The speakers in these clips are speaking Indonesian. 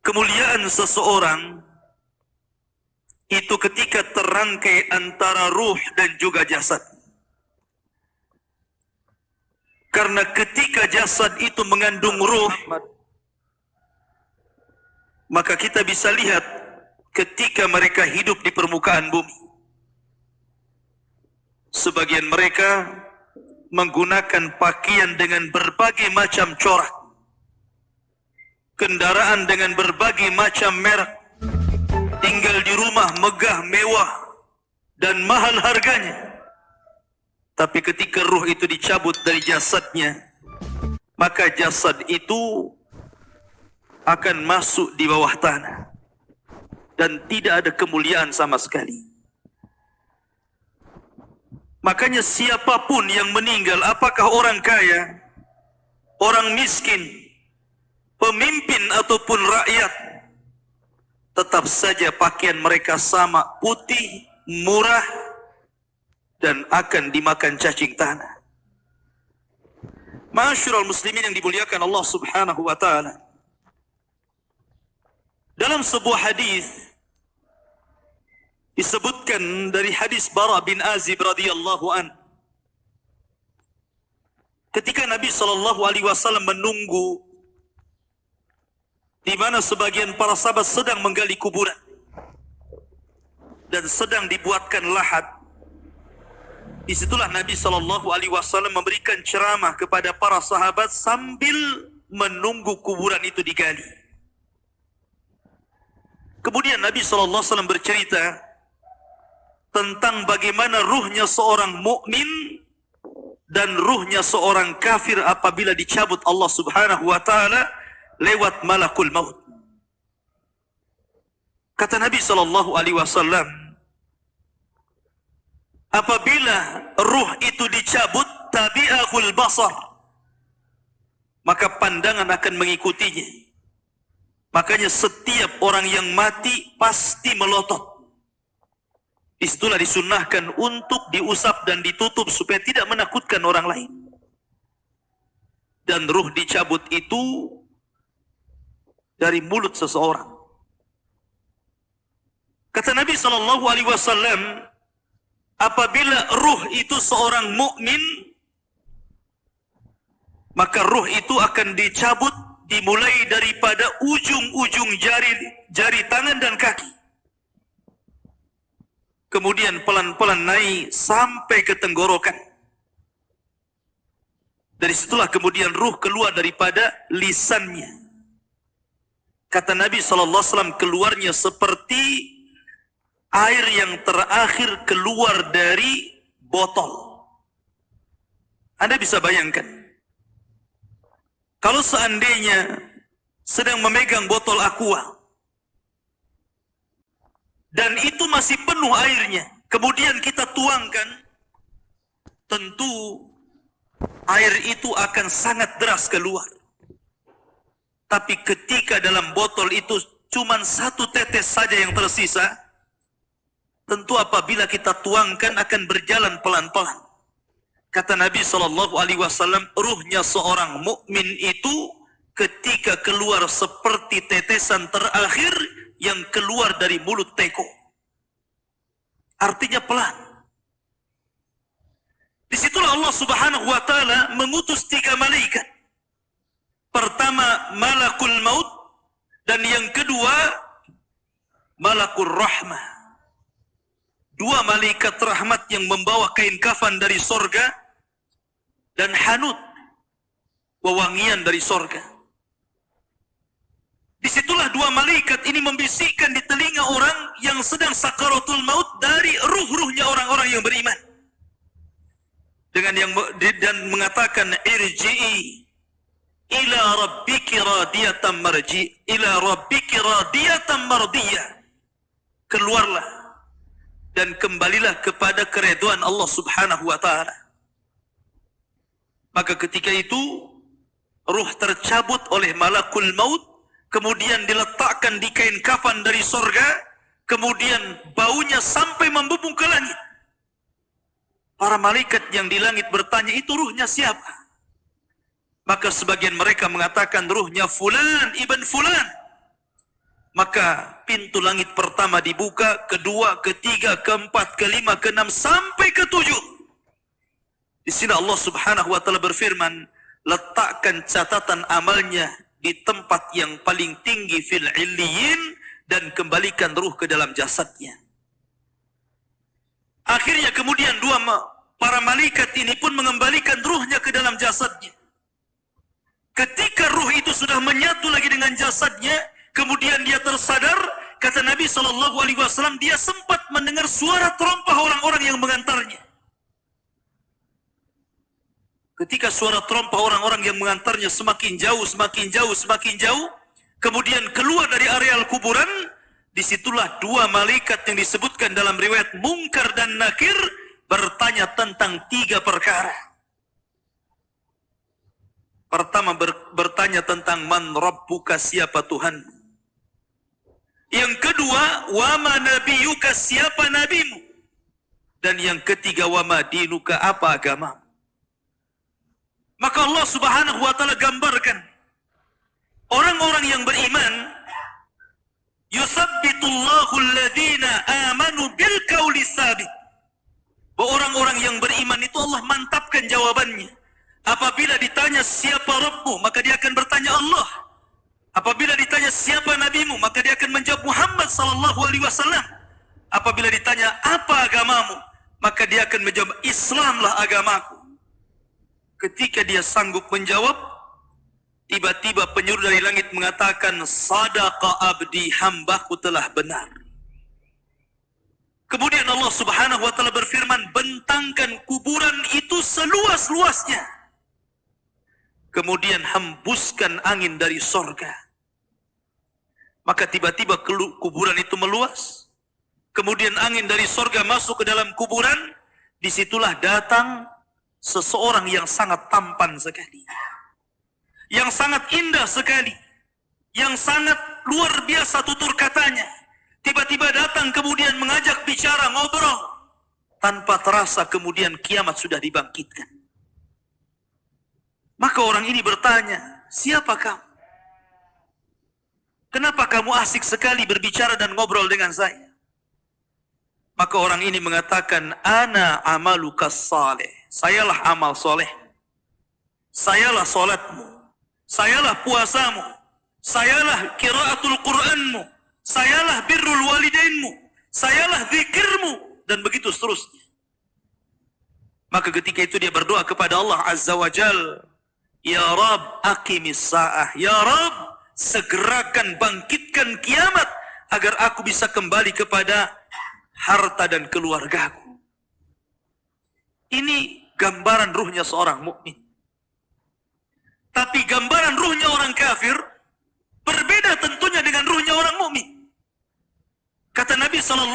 kemuliaan seseorang itu ketika terangkai antara ruh dan juga jasad. Karena ketika jasad itu mengandung ruh, maka kita bisa lihat ketika mereka hidup di permukaan bumi. Sebagian mereka menggunakan pakaian dengan berbagai macam corak, kendaraan dengan berbagai macam merek, tinggal di rumah megah, mewah, dan mahal harganya. Tapi ketika ruh itu dicabut dari jasadnya, maka jasad itu akan masuk di bawah tanah dan tidak ada kemuliaan sama sekali. Makanya siapapun yang meninggal, apakah orang kaya, orang miskin, pemimpin ataupun rakyat, tetap saja pakaian mereka sama, putih, murah, dan akan dimakan cacing tanah. Ma'asyiral muslimin yang dimuliakan Allah Subhanahu wa taala. Dalam sebuah hadis disebutkan dari hadis Bara bin Azib radhiyallahu an, ketika Nabi sallallahu alaihi wasallam menunggu di mana sebagian para sahabat sedang menggali kuburan dan sedang dibuatkan lahat. Disitulah Nabi sallallahu alaihi wasallam memberikan ceramah kepada para sahabat sambil menunggu kuburan itu digali. Kemudian Nabi sallallahu alaihi wasallam bercerita tentang bagaimana ruhnya seorang mukmin dan ruhnya seorang kafir apabila dicabut Allah Subhanahu wa taala lewat malakul maut. Kata Nabi sallallahu alaihi wasallam, apabila ruh itu dicabut, tabi'ahul basar, maka pandangan akan mengikutinya. Makanya setiap orang yang mati pasti melotot. Disitulah disunnahkan untuk diusap dan ditutup supaya tidak menakutkan orang lain. Dan ruh dicabut itu dari mulut seseorang. Kata Nabi sallallahu alaihi wasallam, apabila ruh itu seorang mukmin, maka ruh itu akan dicabut dimulai daripada ujung-ujung jari tangan dan kaki. Kemudian pelan-pelan naik sampai ke tenggorokan. Dari situlah kemudian ruh keluar daripada lisannya. Kata Nabi SAW, keluarnya seperti air yang terakhir keluar dari botol. Anda bisa bayangkan, kalau seandainya sedang memegang botol aqua dan itu masih penuh airnya, kemudian kita tuangkan, tentu air itu akan sangat deras keluar. Tapi ketika dalam botol itu cuma satu tetes saja yang tersisa, tentu apabila kita tuangkan akan berjalan pelan-pelan. Kata Nabi SAW, ruhnya seorang mukmin itu ketika keluar seperti tetesan terakhir yang keluar dari mulut teko. Artinya pelan. Disitulah Allah Subhanahu wa taala mengutus 3 malaikat. Pertama malakul maut, dan yang kedua malakul rahmah. 2 malaikat rahmat yang membawa kain kafan dari sorga dan hanut, wewangian dari sorga. Disitulah 2 malaikat ini membisikkan di telinga orang yang sedang sakaratul maut dari ruh-ruhnya orang-orang yang beriman. Dan mengatakan, irji'i ila rabbiki radiyatan marji, ila rabbiki radiyatan mardiyah. Keluarlah dan kembalilah kepada keridhaan Allah Subhanahu wa taala. Maka ketika itu ruh tercabut oleh malakul maut, kemudian diletakkan di kain kafan dari sorga, kemudian baunya sampai membubung ke langit. Para malaikat yang di langit bertanya, itu ruhnya siapa? Maka sebagian mereka mengatakan ruhnya fulan ibn fulan. Maka pintu langit pertama dibuka, kedua, ketiga, keempat, kelima, keenam, sampai ketujuh. Di sini Allah Subhanahu wa taala berfirman, letakkan catatan amalnya di tempat yang paling tinggi fil illiyin dan kembalikan ruh ke dalam jasadnya. Akhirnya kemudian para malaikat ini pun mengembalikan ruhnya ke dalam jasadnya. Ketika ruh itu sudah menyatu lagi dengan jasadnya, kemudian dia tersadar, kata Nabi SAW, dia sempat mendengar suara terompah orang-orang yang mengantarnya. Ketika suara terompah orang-orang yang mengantarnya semakin jauh, semakin jauh, semakin jauh, kemudian keluar dari areal kuburan, disitulah dua malaikat yang disebutkan dalam riwayat Munkar dan Nakir bertanya tentang tiga perkara. Pertama bertanya tentang man rabbuka, siapa Tuhan. Yang kedua, wa ma nabiyuka, siapa nabimu. Dan yang ketiga, wa ma dinuka, apa agama. Maka Allah Subhanahu wa taala gambarkan orang-orang yang beriman, yusabbitullahu alladhina amanu bil qauli tsabit. Orang-orang yang beriman itu Allah mantapkan jawabannya. Apabila ditanya siapa Rabbmu, maka dia akan bertanya Allah. Apabila ditanya siapa nabimu, maka dia akan menjawab Muhammad sallallahu alaihi wasallam. Apabila ditanya apa agamamu, maka dia akan menjawab Islamlah agamaku. Ketika dia sanggup menjawab, tiba-tiba penyuruh dari langit mengatakan, sadaqa abdi, hambaku telah benar. Kemudian Allah Subhanahu wa taala berfirman, bentangkan kuburan itu seluas-luasnya. Kemudian hembuskan angin dari sorga. Maka tiba-tiba kuburan itu meluas. Kemudian angin dari sorga masuk ke dalam kuburan. Disitulah datang seseorang yang sangat tampan sekali. Yang sangat indah sekali. Yang sangat luar biasa tutur katanya. Tiba-tiba datang kemudian mengajak bicara, ngobrol. Tanpa terasa kemudian kiamat sudah dibangkitkan. Maka orang ini bertanya, siapa kamu? Kenapa kamu asik sekali berbicara dan ngobrol dengan saya? Maka orang ini mengatakan, ana amaluka saleh. Sayalah amal soleh. Sayalah solatmu. Sayalah puasamu. Sayalah kiraatul Qur'anmu. Sayalah birrul walidainmu. Sayalah zikirmu. Dan begitu seterusnya. Maka ketika itu dia berdoa kepada Allah Azza wa Jal. Ya Rab, aqimis sa'ah. Ya Rab, segerakan bangkitkan kiamat agar aku bisa kembali kepada harta dan keluargaku. Ini gambaran ruhnya seorang mukmin. Tapi gambaran ruhnya orang kafir berbeda tentunya dengan ruhnya orang mukmin. Kata Nabi SAW,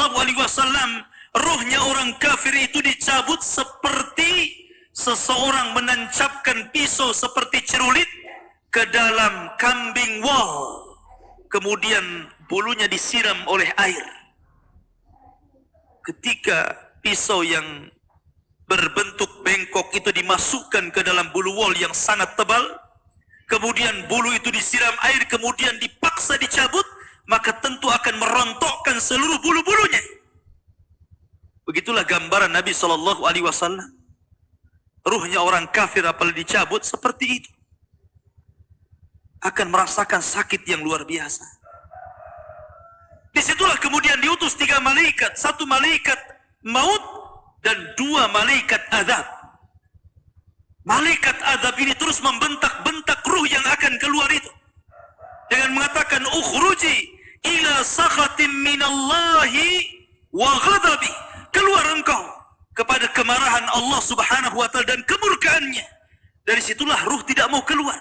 ruhnya orang kafir itu dicabut seperti seseorang menancapkan pisau seperti cerulit ke dalam kambing wol. Kemudian bulunya disiram oleh air. Ketika pisau yang berbentuk bengkok itu dimasukkan ke dalam bulu wol yang sangat tebal, kemudian bulu itu disiram air, kemudian dipaksa dicabut, maka tentu akan merontokkan seluruh bulu-bulunya. Begitulah gambaran Nabi SAW. Ruhnya orang kafir apalagi dicabut seperti itu. Akan merasakan sakit yang luar biasa. Disitulah kemudian diutus 3 malaikat. 1 malaikat maut dan 2 malaikat azab. Malaikat azab ini terus membentak-bentak ruh yang akan keluar itu. Dengan mengatakan, ukhruji ila sakhatim minallahi wa ghadabi. Keluar engkau kepada kemarahan Allah Subhanahu wa taala dan kemurkaannya. Dari situlah ruh tidak mau keluar.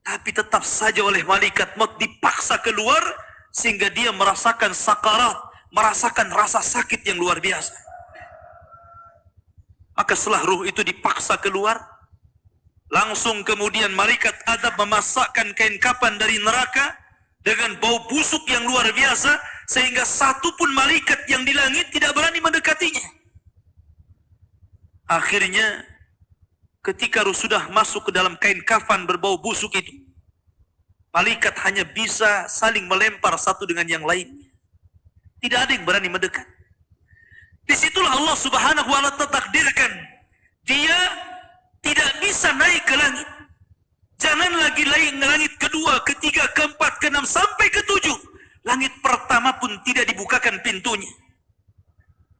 Tapi tetap saja oleh malaikat maut dipaksa keluar sehingga dia merasakan sakarat, merasakan rasa sakit yang luar biasa. Maka setelah ruh itu dipaksa keluar, langsung kemudian malaikat azab memasakkan kain kapan dari neraka dengan bau busuk yang luar biasa sehingga satu pun malaikat yang di langit tidak berani mendekatinya. Akhirnya ketika ruh sudah masuk ke dalam kain kafan berbau busuk itu, Malaikat hanya bisa saling melempar satu dengan yang lainnya. Tidak ada yang berani mendekat. Disitulah Allah Subhanahu wa ta'ala takdirkan dia tidak bisa naik ke langit. Jangan lagi langit kedua, ketiga, keempat, keenam, sampai ketujuh. Langit pertama pun tidak dibukakan pintunya.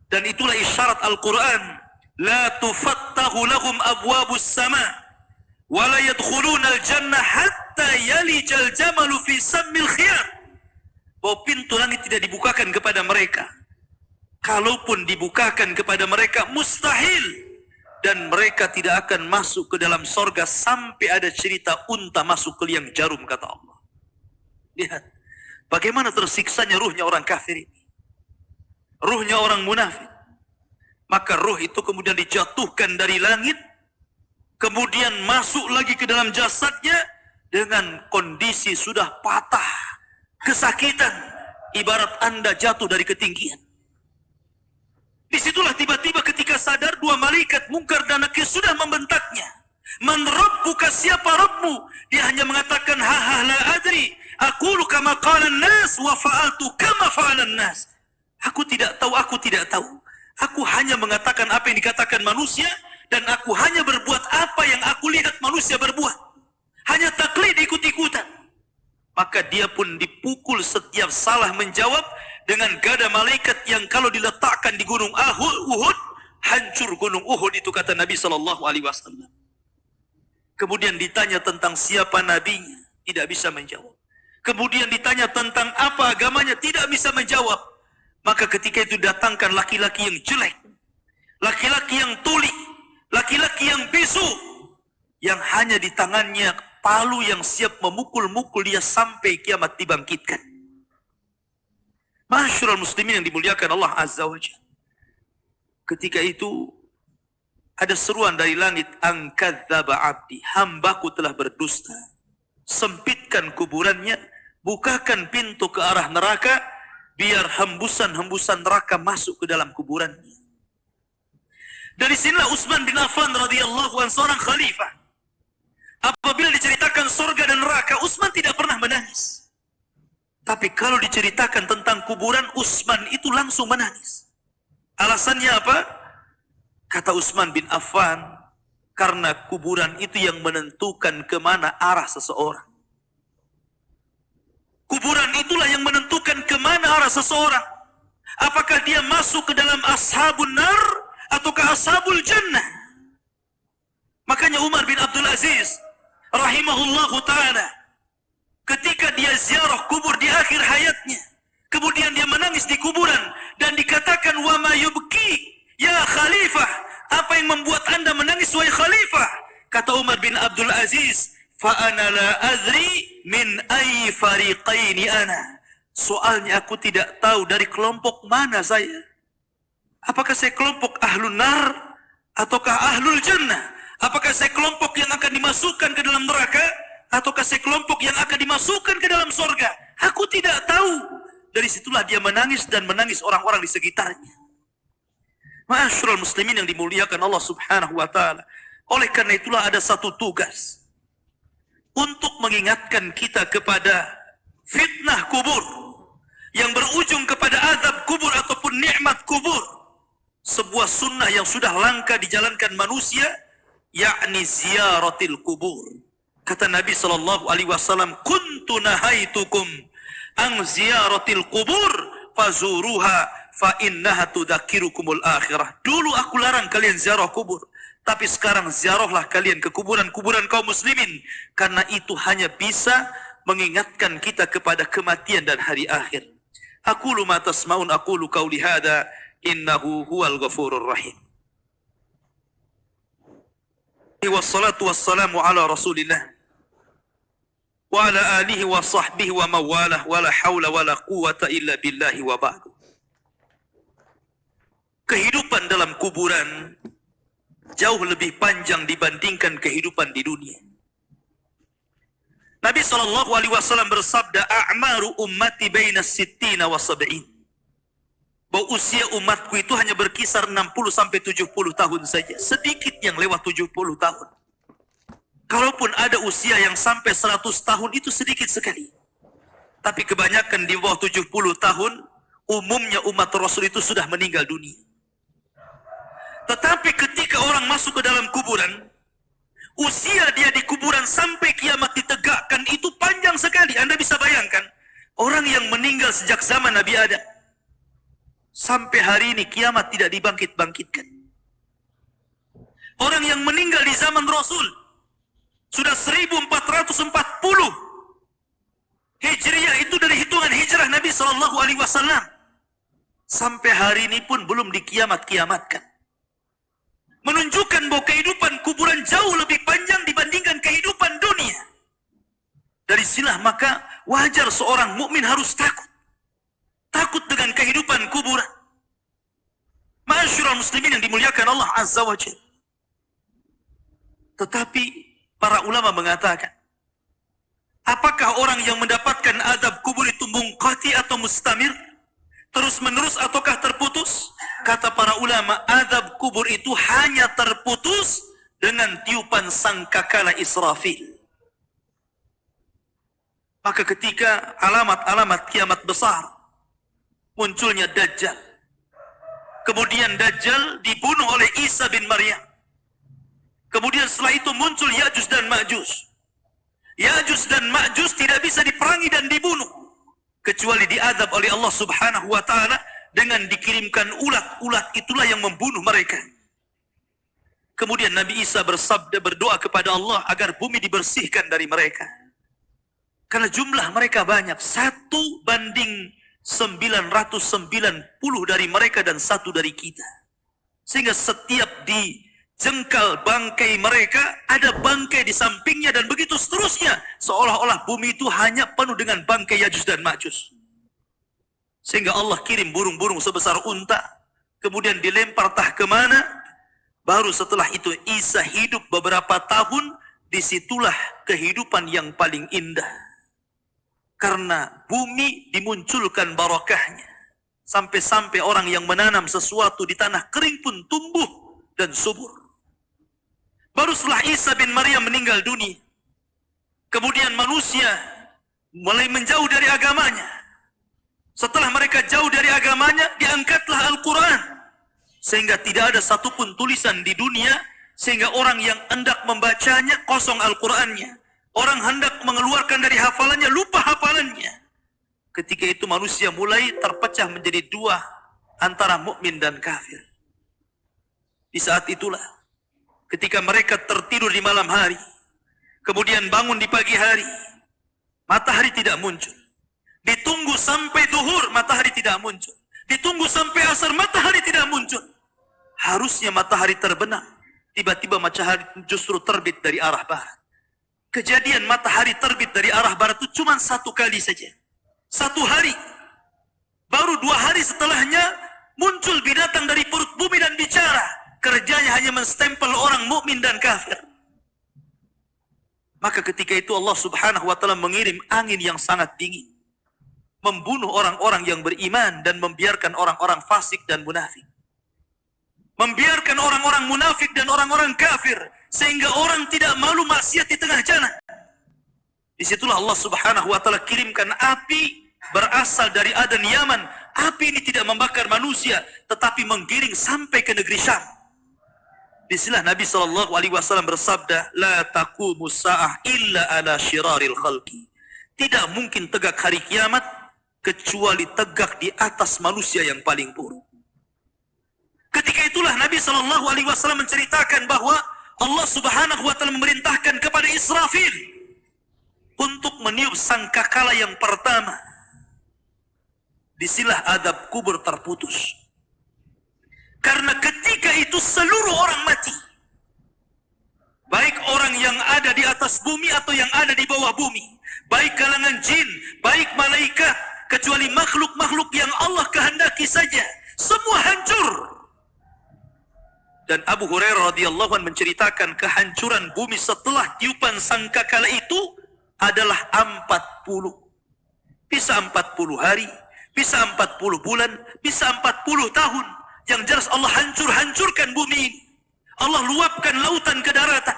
Dan itulah isyarat Al-Quran. La tufattahu lahum abwabus sama. Wa la yadkhuluna al-jannah hatta yalijal jamalu fi sammil khiyar. Bahwa pintu langit tidak dibukakan kepada mereka. Kalaupun dibukakan kepada mereka, mustahil. Dan mereka tidak akan masuk ke dalam sorga sampai ada cerita unta masuk ke liang jarum, kata Allah. Lihat, bagaimana tersiksanya ruhnya orang kafir ini. Ruhnya orang munafik. Maka ruh itu kemudian dijatuhkan dari langit, kemudian masuk lagi ke dalam jasadnya dengan kondisi sudah patah, kesakitan, ibarat Anda jatuh dari ketinggian. Disitulah tiba-tiba ketika sadar, dua malaikat Munkar dan Nakir sudah membentaknya. Man rabbuka, siapa Rabbmu? Dia hanya mengatakan, ha la adri, aqulu kama qala an-nas wa fa'altu kama fa'ala an-nas. Aku tidak tahu, aku tidak tahu. Aku hanya mengatakan apa yang dikatakan manusia, dan aku hanya berbuat apa yang aku lihat manusia berbuat. Hanya taklid, ikut-ikutan. Maka dia pun dipukul setiap salah menjawab dengan gada malaikat yang kalau diletakkan di gunung Uhud, hancur gunung Uhud itu, kata Nabi SAW. Kemudian ditanya tentang siapa nabinya, tidak bisa menjawab. Kemudian ditanya tentang apa agamanya, tidak bisa menjawab. Maka ketika itu datangkan laki-laki yang jelek, laki-laki yang tuli, laki-laki yang bisu, yang hanya di tangannya palu yang siap memukul-mukul dia sampai kiamat dibangkitkan. Masyarul muslimin yang dimuliakan Allah Azza wa Jalla. Ketika itu ada seruan dari langit, angkadzaba abdi, hambaku telah berdusta. Sempitkan kuburannya, bukakan pintu ke arah neraka, biar hembusan-hembusan neraka masuk ke dalam kuburannya. Dari sinilah Utsman bin Affan radhiyallahu anhu, seorang khalifah. Apabila diceritakan surga dan neraka, Utsman tidak pernah menangis. Tapi kalau diceritakan tentang kuburan, Utsman itu langsung menangis. Alasannya apa? Kata Utsman bin Affan, karena kuburan itu yang menentukan kemana arah seseorang. Kuburan itulah yang menentukan kemana arah seseorang. Apakah dia masuk ke dalam ashabun nar ataukah ashabul jannah. Makanya Umar bin Abdul Aziz rahimahullahu ta'ala, ketika dia ziarah kubur di akhir hayatnya, kemudian dia menangis di kuburan dan dikatakan, wa ma yubki ya khalifah, apa yang membuat anda menangis wahai khalifah? Kata Umar bin Abdul Aziz, fa ana la adri min ayyi fariqaini ana. Soalnya aku tidak tahu dari kelompok mana saya. Apakah saya kelompok ahlun nar ataukah ahlul jannah? Apakah saya kelompok yang akan dimasukkan ke dalam neraka ataukah saya kelompok yang akan dimasukkan ke dalam surga? Aku tidak tahu. Dari situlah dia menangis dan menangis orang-orang di sekitarnya. Ma'asyiral muslimin yang dimuliakan Allah Subhanahu wa taala. Oleh karena itulah ada satu tugas untuk mengingatkan kita kepada fitnah kubur yang berujung kepada azab kubur ataupun nikmat kubur. Sebuah sunnah yang sudah langka dijalankan manusia, yakni ziyaratil kubur. Kata Nabi SAW, kuntu nahaitukum an ziyaratil kubur fazuruha fa innaha tudzakirukumul akhirah. Dulu aku larang kalian ziarah kubur, tapi sekarang ziarahlah kalian ke kuburan-kuburan kaum muslimin, karena itu hanya bisa mengingatkan kita kepada kematian dan hari akhir. Aqulu ma tasma'un, aqulu qauli hadza, innahu huwal ghafurur rahim. Wassalatu wassalamu ala Rasulillah wa ala alihi wa sahbihi wa mawalah, wa la hawla wa la quwwata illa billahi wa ba'du. Kehidupan dalam kuburan jauh lebih panjang dibandingkan kehidupan di dunia. Nabi SAW bersabda, a'maru ummati baina sittina wa sab'in. Bahwa usia umatku itu hanya berkisar 60 sampai 70 tahun saja. Sedikit yang lewat 70 tahun. Kalaupun ada usia yang sampai 100 tahun itu sedikit sekali. Tapi kebanyakan di bawah 70 tahun, umumnya umat Rasul itu sudah meninggal dunia. Tetapi ketika orang masuk ke dalam kuburan, usia dia di kuburan sampai kiamat ditegakkan itu panjang sekali. Anda bisa bayangkan, orang yang meninggal sejak zaman Nabi Adam, sampai hari ini kiamat tidak dibangkit-bangkitkan. Orang yang meninggal di zaman Rasul, sudah 1440 Hijriah, itu dari hitungan hijrah Nabi SAW. Sampai hari ini pun belum dikiamat-kiamatkan. Menunjukkan bahwa kehidupan kuburan jauh lebih panjang dibandingkan kehidupan dunia. Dari sinilah maka wajar seorang mukmin harus takut. Takut dengan kehidupan kuburan. Ma'asyiral muslimin yang dimuliakan Allah Azza wa Jalla. Tetapi para ulama mengatakan, apakah orang yang mendapatkan azab kubur itu munqati atau mustamir? Terus menerus ataukah terputus? Kata para ulama, azab kubur itu hanya terputus dengan tiupan sangkakala Israfil. Maka ketika alamat-alamat kiamat besar, munculnya Dajjal. Kemudian Dajjal dibunuh oleh Isa bin Maryam. Kemudian setelah itu muncul Ya'juj dan Ma'juj. Ya'juj dan Ma'juj tidak bisa diperangi dan dibunuh, kecuali diazab oleh Allah Subhanahu wa ta'ala dengan dikirimkan ulat-ulat, itulah yang membunuh mereka. Kemudian Nabi Isa bersabda, berdoa kepada Allah agar bumi dibersihkan dari mereka. Karena jumlah mereka banyak, 1:990 dari mereka dan 1 dari kita. Sehingga setiap dijengkal bangkai mereka, ada bangkai di sampingnya dan begitu seterusnya. Seolah-olah bumi itu hanya penuh dengan bangkai Ya'juj dan Ma'juj. Sehingga Allah kirim burung-burung sebesar unta, kemudian dilempar entah kemana. Baru setelah itu Isa hidup beberapa tahun, disitulah kehidupan yang paling indah. Karena bumi dimunculkan barakahnya. Sampai-sampai orang yang menanam sesuatu di tanah kering pun tumbuh dan subur. Baru setelah Isa bin Maryam meninggal dunia, kemudian manusia mulai menjauh dari agamanya. Setelah mereka jauh dari agamanya, diangkatlah Al-Quran. Sehingga tidak ada satupun tulisan di dunia, sehingga orang yang hendak membacanya kosong Al-Qurannya. Orang hendak mengeluarkan dari hafalannya, lupa hafalannya. Ketika itu manusia mulai terpecah menjadi dua, antara mukmin dan kafir. Di saat itulah, ketika mereka tertidur di malam hari, kemudian bangun di pagi hari, matahari tidak muncul. Ditunggu sampai duhur, matahari tidak muncul. Ditunggu sampai asar, matahari tidak muncul. Harusnya matahari terbenam. Tiba-tiba matahari justru terbit dari arah barat. Kejadian matahari terbit dari arah barat itu cuma 1 kali saja. 1 hari. Baru 2 hari setelahnya muncul binatang dari perut bumi dan bicara. Kerjanya hanya menstempel orang mukmin dan kafir. Maka ketika itu Allah Subhanahu wa ta'ala mengirim angin yang sangat dingin, membunuh orang-orang yang beriman dan membiarkan orang-orang fasik dan munafik. Membiarkan orang-orang munafik dan orang-orang kafir, sehingga orang tidak malu maksiat di tengah jalan. Disitulah Allah Subhanahu wa ta'ala kirimkan api berasal dari Aden Yaman. Api ini tidak membakar manusia, tetapi menggiring sampai ke negeri Syam. Disinilah Nabi SAW bersabda, la taqumu sa'ah illa ala syiraril khalqi. Tidak mungkin tegak hari kiamat kecuali tegak di atas manusia yang paling buruk. Ketika itulah Nabi SAW menceritakan bahwa Allah Subhanahu wa ta'ala memerintahkan kepada Israfil untuk meniup sangkakala yang pertama. Disinilah adab kubur terputus. Karena ketika itu seluruh orang mati. Baik orang yang ada di atas bumi atau yang ada di bawah bumi. Baik kalangan jin, baik malaikat, kecuali makhluk-makhluk yang Allah kehendaki saja. Semua hancur. Dan Abu Hurairah radhiyallahu anhu menceritakan kehancuran bumi setelah tiupan sangkakala itu adalah 40. Bisa 40 hari, bisa 40 bulan, bisa 40 tahun. Yang jelas Allah hancurkan bumi ini. Allah luapkan lautan ke daratan.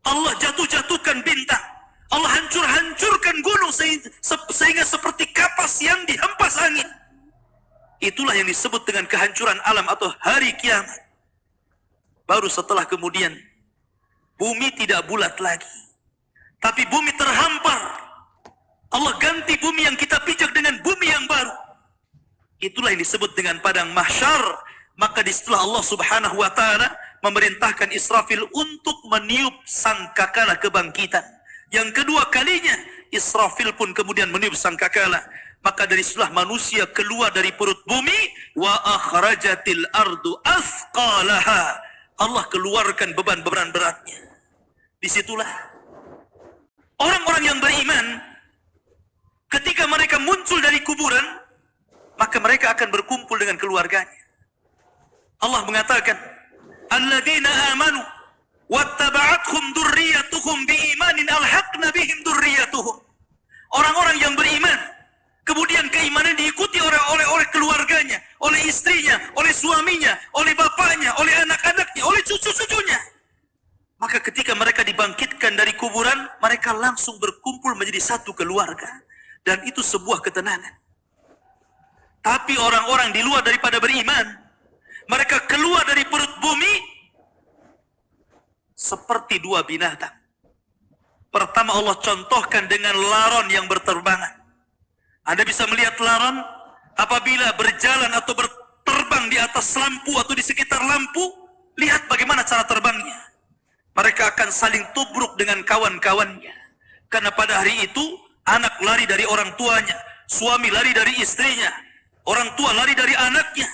Allah jatuh-jatuhkan bintang. Allah hancur-hancurkan gunung sehingga seperti kapas yang dihempas angin. Itulah yang disebut dengan kehancuran alam atau hari kiamat. Baru setelah kemudian bumi tidak bulat lagi, tapi bumi terhampar. Allah ganti bumi yang kita pijak dengan bumi yang baru. Itulah yang disebut dengan padang mahsyar. Maka disitulah Allah Subhanahu wa ta'ala memerintahkan Israfil untuk meniup sangkakala kebangkitan. Yang kedua kalinya Israfil pun kemudian meniup sangkakala. Maka dari situlah manusia keluar dari perut bumi. Wa akhrajatil ardu asqalaha. Allah keluarkan beban-beban beratnya. Disitulah orang-orang yang beriman, ketika mereka muncul dari kuburan, maka mereka akan berkumpul dengan keluarganya. Allah mengatakan, alladzina amanu wattaba'athum dzurriyyatuhum biimanin alhaqna bihim dzurriyyatuhum. Orang-orang yang beriman, kemudian keimanan diikuti oleh keluarganya, oleh istrinya, oleh suaminya, oleh bapaknya, oleh anak-anaknya, oleh cucu-cucunya. Maka ketika mereka dibangkitkan dari kuburan, mereka langsung berkumpul menjadi satu keluarga. Dan itu sebuah ketenangan. Tapi orang-orang di luar daripada beriman, mereka keluar dari perut bumi seperti dua binatang. Pertama Allah contohkan dengan laron yang berterbangan. Anda bisa melihat laron apabila berjalan atau berterbang di atas lampu atau di sekitar lampu, lihat bagaimana cara terbangnya. Mereka akan saling tubruk dengan kawan-kawannya. Karena pada hari itu, anak lari dari orang tuanya, suami lari dari istrinya, orang tua lari dari anaknya.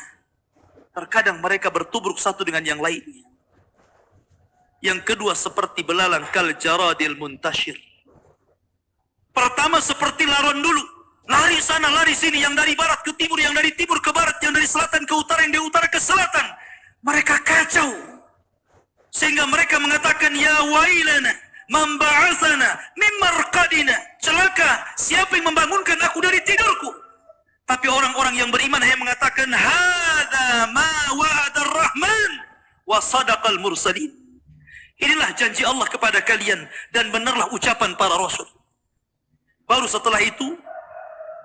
Terkadang mereka bertubruk satu dengan yang lainnya. Yang kedua seperti belalang kal jaradil muntashir. Pertama seperti laron dulu. Lari sana, lari sini, yang dari barat ke timur, yang dari timur ke barat, yang dari selatan ke utara, yang dari utara ke selatan. Mereka kacau. Sehingga mereka mengatakan, ya wailana, man ba'atsana min marqadina. Celaka, siapa yang membangunkan aku dari tidurku? Tapi orang-orang yang beriman hanya mengatakan, hadza ma wa'ada ar-rahman wa sadaqal mursalin. Inilah janji Allah kepada kalian dan benarlah ucapan para rasul. Baru setelah itu,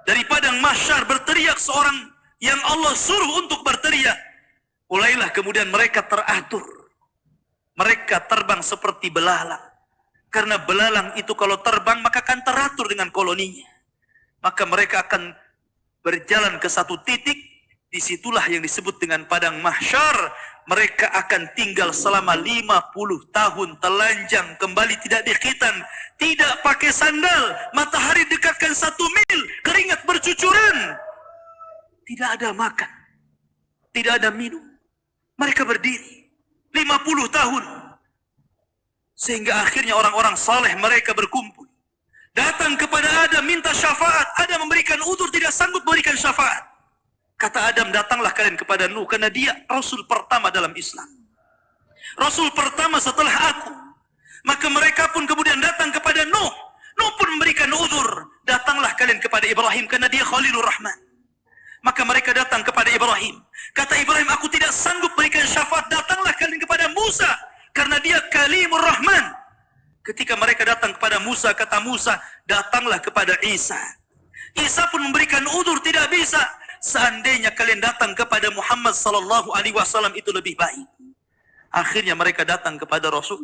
dari padang mahsyar berteriak seorang yang Allah suruh untuk berteriak. Mulailah kemudian mereka teratur. Mereka terbang seperti belalang. Karena belalang itu kalau terbang maka akan teratur dengan koloninya. Maka mereka akan berjalan ke satu titik. Disitulah yang disebut dengan padang mahsyar. Mereka akan tinggal selama 50 tahun telanjang, kembali tidak dikhitan, tidak pakai sandal, matahari dekatkan 1 mil, keringat bercucuran. Tidak ada makan, tidak ada minum. Mereka berdiri 50 tahun. Sehingga akhirnya orang-orang saleh mereka berkumpul. Datang kepada Adam minta syafaat. Adam memberikan udzur, tidak sanggup memberikan syafaat. Kata Adam, datanglah kalian kepada Nuh, karena dia Rasul pertama dalam Islam. Rasul pertama setelah aku. Maka mereka pun kemudian datang kepada Nuh. Nuh pun memberikan udzur. Datanglah kalian kepada Ibrahim, karena dia Khalilur Rahman. Maka mereka datang kepada Ibrahim. Kata Ibrahim, aku tidak sanggup berikan syafaat. Datanglah kalian kepada Musa, karena dia Kalimur Rahman. Ketika mereka datang kepada Musa, kata Musa, datanglah kepada Isa. Isa pun memberikan udzur, tidak bisa. Seandainya kalian datang kepada Muhammad sallallahu alaihi wasallam itu lebih baik. Akhirnya mereka datang kepada Rasul.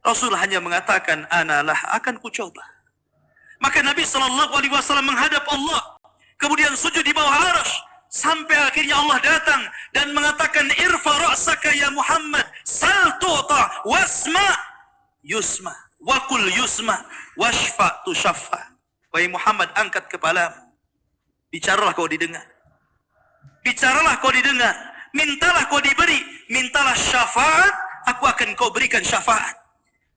Rasul hanya mengatakan, analah, akan kucoba. Maka Nabi sallallahu alaihi wasallam menghadap Allah, kemudian sujud di bawah arsy, sampai akhirnya Allah datang dan mengatakan, irfa ra'saka ya Muhammad, sal tu'ta, wasma yusma, wakul yusma, washfa tushaffa. Wahai Muhammad, angkat kepalamu, bicaralah kau didengar. Bicaralah kau didengar, mintalah kau diberi, mintalah syafaat, aku akan kau berikan syafaat.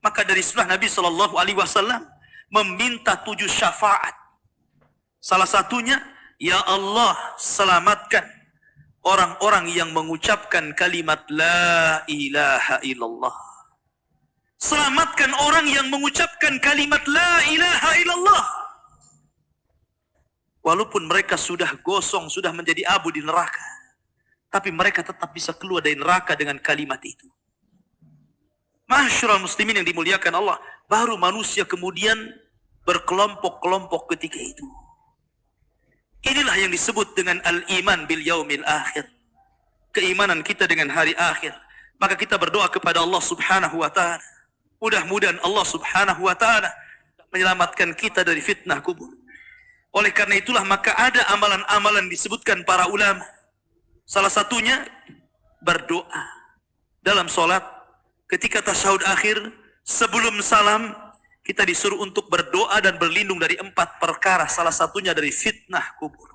Maka dari situlah Nabi sallallahu alaihi wasallam meminta 7 syafaat. Salah satunya, ya Allah, selamatkan orang-orang yang mengucapkan kalimat la ilaha illallah. Selamatkan orang yang mengucapkan kalimat la ilaha illallah. Walaupun mereka sudah gosong, sudah menjadi abu di neraka, tapi mereka tetap bisa keluar dari neraka dengan kalimat itu. Masyarul muslimin yang dimuliakan Allah, baru manusia kemudian berkelompok-kelompok ketika itu. Inilah yang disebut dengan al-iman bil yaumil akhir. Keimanan kita dengan hari akhir. Maka kita berdoa kepada Allah subhanahu wa ta'ala. Mudah-mudahan Allah subhanahu wa ta'ala menyelamatkan kita dari fitnah kubur. Oleh karena itulah maka ada amalan-amalan disebutkan para ulama. Salah satunya berdoa dalam sholat. Ketika tasyahud akhir, sebelum salam, kita disuruh untuk berdoa dan berlindung dari 4 perkara. Salah satunya dari fitnah kubur.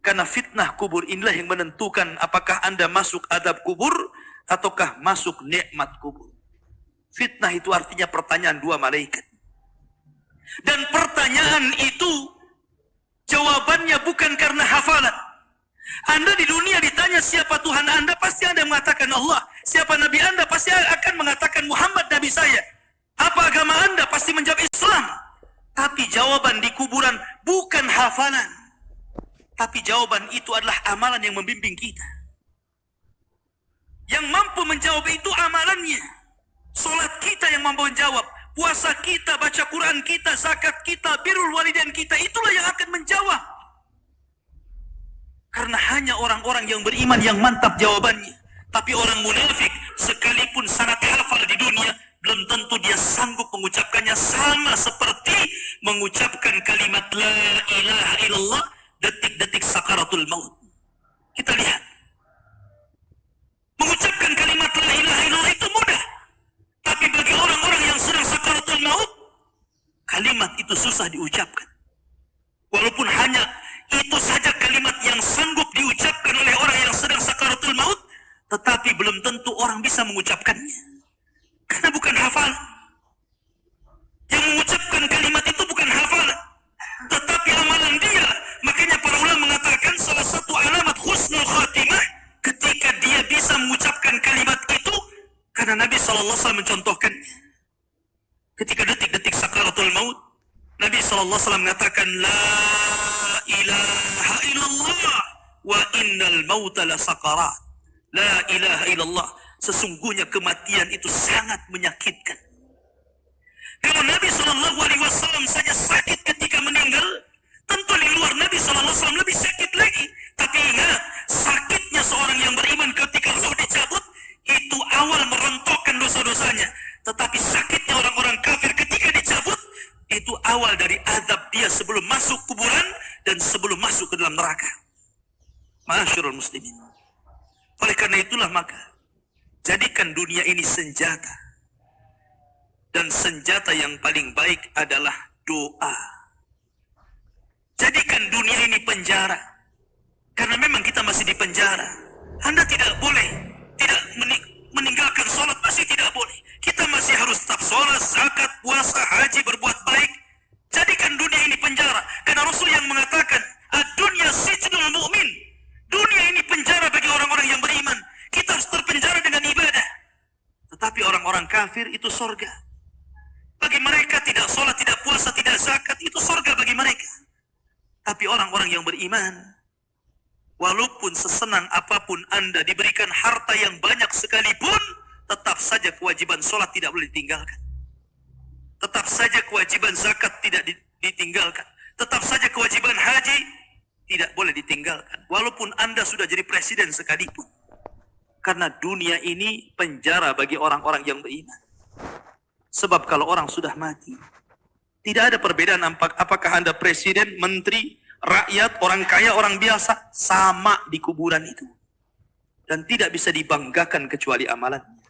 Karena fitnah kubur inilah yang menentukan apakah Anda masuk adab kubur ataukah masuk nikmat kubur. Fitnah itu artinya pertanyaan 2 malaikat. Dan pertanyaan itu jawabannya bukan karena hafalan. Anda di dunia ditanya siapa Tuhan Anda, pasti Anda mengatakan Allah. Siapa Nabi Anda, pasti akan mengatakan Muhammad Nabi saya. Apa agama Anda, pasti menjawab Islam. Tapi jawaban di kuburan bukan hafalan. Tapi jawaban itu adalah amalan yang membimbing kita. Yang mampu menjawab itu amalannya. Solat kita yang mampu menjawab. Puasa kita, baca Quran kita, zakat kita, birrul walidain kita. Itulah yang akan menjawab. Karena hanya orang-orang yang beriman yang mantap jawabannya. Tapi orang munafik sekalipun sangat hafal di dunia, belum tentu dia sanggup mengucapkannya, sama seperti mengucapkan kalimat la ilaha illallah detik-detik sakaratul maut. Kita lihat. Mengucapkan kalimat la ilaha illallah itu mudah. Tapi bagi orang-orang yang sedang sakaratul maut, kalimat itu susah diucapkan. Walaupun hanya itu saja kalimat yang sanggup diucapkan oleh orang yang sedang sakaratul maut, tetapi belum tentu orang bisa mengucapkannya. Karena bukan hafalan. Yang mengucapkan kalimat itu bukan hafalan, tetapi amalan dia. Makanya para ulama mengatakan salah satu alamat husnul khatimah ketika dia bisa mengucapkan kalimat itu, karena Nabi SAW mencontohkannya. Ketika detik-detik sakaratul maut, Nabi SAW mengatakan la ilaha illallah wa innal mauta la sakarat. La ilaha illallah. Sesungguhnya kematian itu sangat menyakitkan. Kalau Nabi SAW saja sakit ketika meninggal, tentu di luar Nabi SAW lebih sakit lagi. Tapi ingat, sakitnya seorang yang beriman ketika roh dicabut, itu awal merontokkan dosa-dosanya. Tetapi sakitnya orang-orang kafir ketika dicabut, itu awal dari azab dia sebelum masuk kuburan dan sebelum masuk ke dalam neraka. Masyarul muslimin. Oleh karena itulah maka jadikan dunia ini senjata. Dan senjata yang paling baik adalah doa. Jadikan dunia ini penjara. Karena memang kita masih di penjara. Anda tidak boleh tidak meninggalkan sholat, masih tidak boleh. Kita masih harus tetap sholat, zakat, puasa, haji, berbuat baik. Jadikan dunia ini penjara. Karena Rasul yang mengatakan, ad-dunya sijnul mu'min. Dunia ini penjara bagi orang-orang yang beriman. Kita harus terpenjara dengan ibadah. Tetapi orang-orang kafir itu sorga. Bagi mereka tidak sholat, tidak puasa, tidak zakat, itu sorga bagi mereka. Tapi orang-orang yang beriman, walaupun sesenang apapun Anda diberikan harta yang banyak sekalipun, tetap saja kewajiban sholat tidak boleh ditinggalkan. Tetap saja kewajiban zakat tidak ditinggalkan. Tetap saja kewajiban haji tidak boleh ditinggalkan. Walaupun Anda sudah jadi presiden sekalipun. Karena dunia ini penjara bagi orang-orang yang beriman. Sebab kalau orang sudah mati, tidak ada perbedaan apakah Anda presiden, menteri, rakyat, orang kaya, orang biasa, sama di kuburan itu. Dan tidak bisa dibanggakan kecuali amalannya.